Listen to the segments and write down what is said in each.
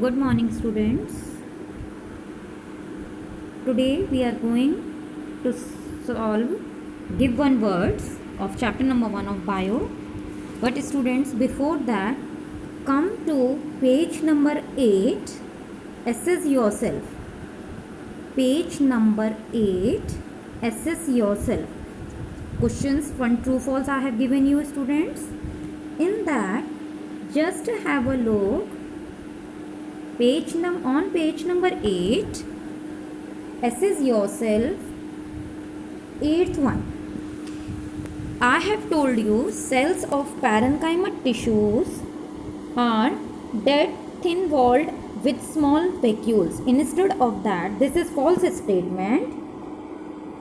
Good morning, students. Today we are going to solve give one words of chapter number 1 of bio. But students, before that, come to page number 8. Assess yourself. Page number 8. Assess yourself. Questions one true false I have given you, students. In that, just have a look. On page number 8. Assess yourself. Eighth one. I have told you cells of parenchyma tissues are dead, thin-walled with small vacuoles. Instead of that, this is false statement.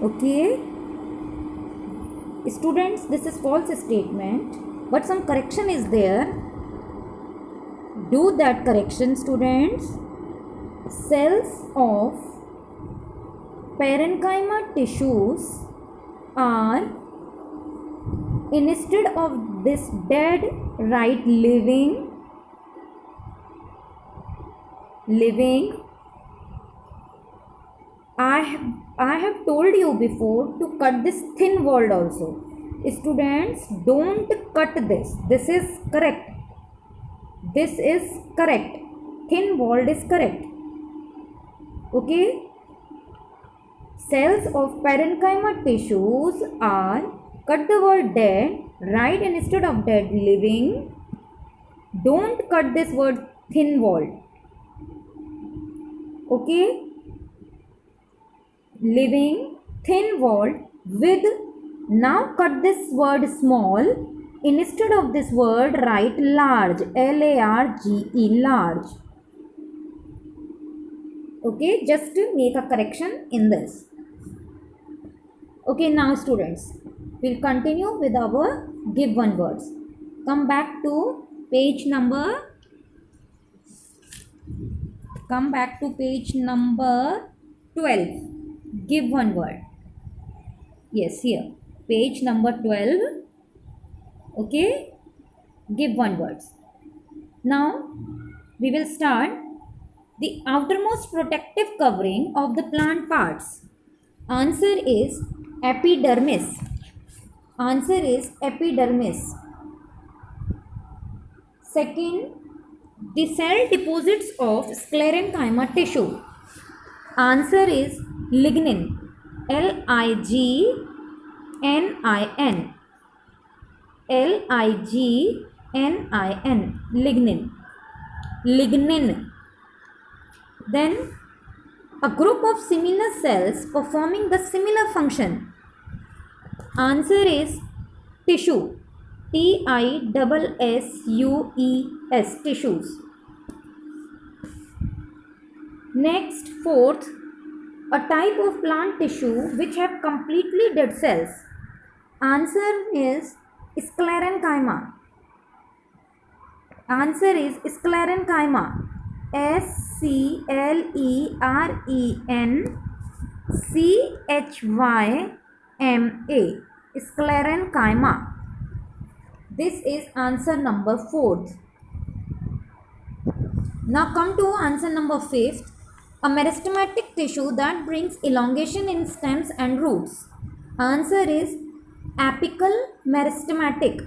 Okay, students, this is false statement, but some correction is there. Do that correction, students. Cells of parenchyma tissues are, instead of this dead, write living. I have told you before to cut this thin word also. Students, don't cut this. This is correct. This is correct. Thin walled is correct. Okay. Cells of parenchyma tissues are, cut the word dead, write instead of dead living. Don't cut this word thin walled. Okay. Living, thin walled with, now cut this word small. Instead of this word write large, L-A-R-G-E, large. Okay, just to make a correction in this. Okay, now students, we'll continue with our give one words. Come back to page number 12. Give one word. Yes, here. Page number 12. Okay. Give one words. Now, we will start the outermost protective covering of the plant parts. Answer is epidermis. Answer is epidermis. Second, the cell deposits of sclerenchyma tissue. Answer is lignin. L-I-G-N-I-N. L-I-G-N-I-N. Lignin. Lignin. Then a group of similar cells performing the similar function. Answer is tissue. T-I-S-S-U-E-S. Tissues. Next, fourth, a type of plant tissue which have completely dead cells. Answer is sclerenchyma. Answer is sclerenchyma. S-C-L-E-R-E-N-C-H-Y-M-A. Sclerenchyma. This is answer number 4th. Now come to answer number 5th. A meristematic tissue that brings elongation in stems and roots. Answer is apical meristematic.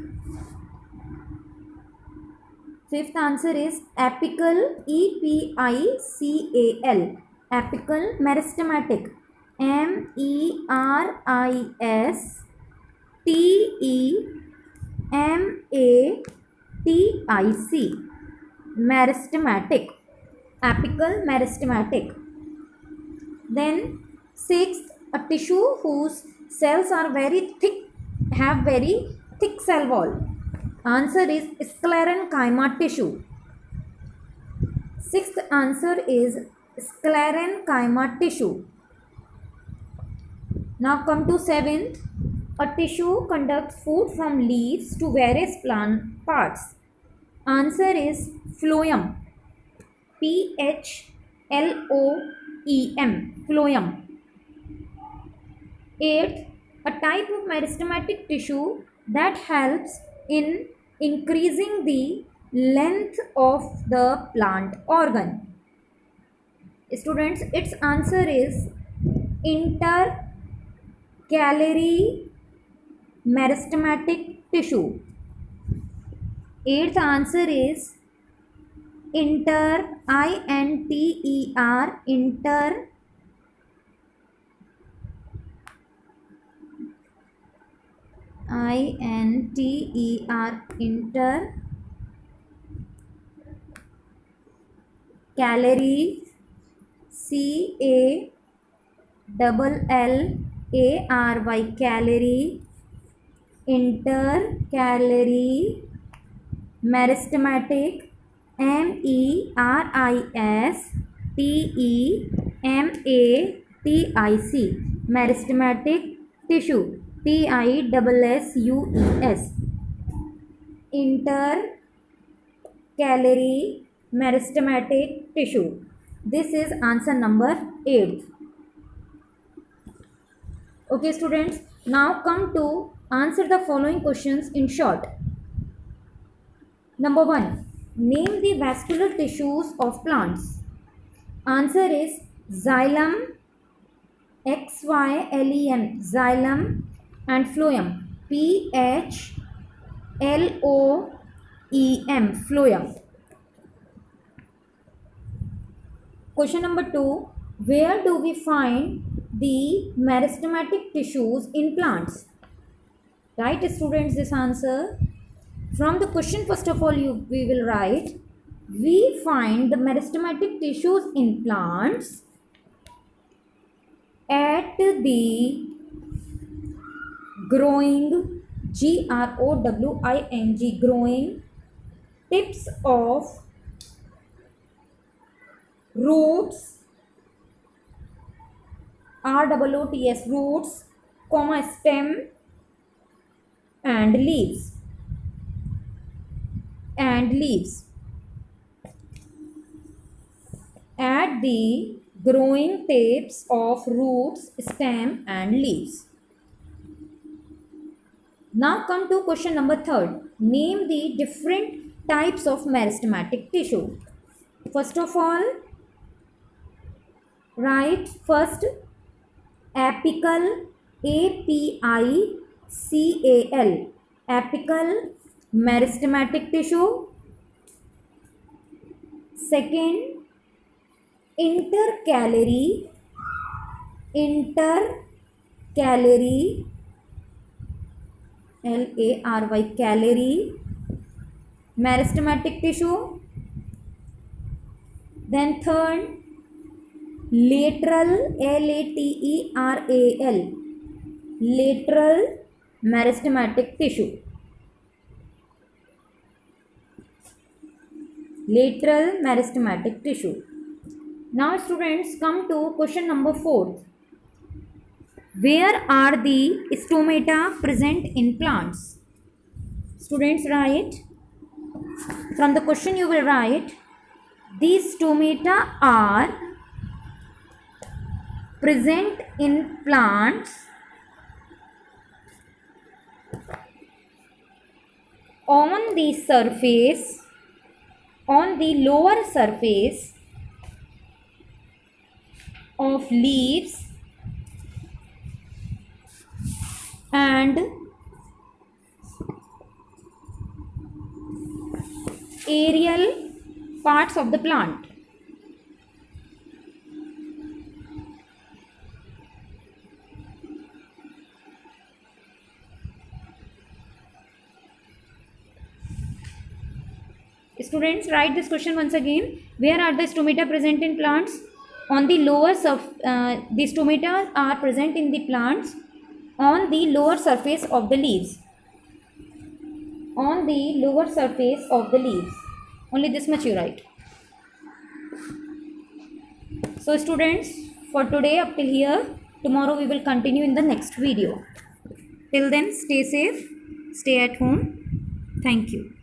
Fifth answer is apical, E-P-I-C-A-L. Apical meristematic. M-E-R-I-S-T-E-M-A-T-I-C. Meristematic. Apical meristematic. Then sixth, a tissue whose cells are very thick, have very thick cell wall. Answer is sclerenchyma tissue. Sixth answer is sclerenchyma tissue. Now come to seventh. A tissue conducts food from leaves to various plant parts. Answer is phloem. P-H-L-O-E-M. Phloem. Eighth, a type of meristematic tissue that helps in increasing the length of the plant organ? Students, its answer is intercalary meristematic tissue. Eighth answer is intercalary callary intercalary meristematic meristematic meristematic tissue tissues intercalary meristematic tissue. This is answer number 8. Okay students, now come to answer the following questions in short. Number 1. Name the vascular tissues of plants. Answer is xylem, XYLEM, xylem, and phloem, PHLOEM, phloem. Question number 2. Where do we find the meristematic tissues in plants? Write students this answer. From the question, first of all, we will write, we find the meristematic tissues in plants at the growing, growing, growing tips of roots, ROOTS, roots, comma, stem and leaves. At the growing tips of roots, stem and leaves. Now come to question number 3. Name the different types of meristematic tissue. First of all, write first apical, APICAL, apical meristematic tissue. Second, intercalary callary meristematic tissue. Then third, lateral, LATERAL, lateral meristematic tissue. Lateral meristematic tissue. Now students, come to question number 4. Where are the stomata present in plants? Students, write. From the question you will write, these stomata are present in plants on the surface, on the lower surface of leaves and aerial parts of the plant. Students, write this question once again. Where are the stomata present in plants? On the lower surface, the stomata are present in the plants on the lower surface of the leaves. On the lower surface of the leaves. Only this much you write. So students, for today up till here. Tomorrow we will continue in the next video. Till then, stay safe, stay at home. Thank you.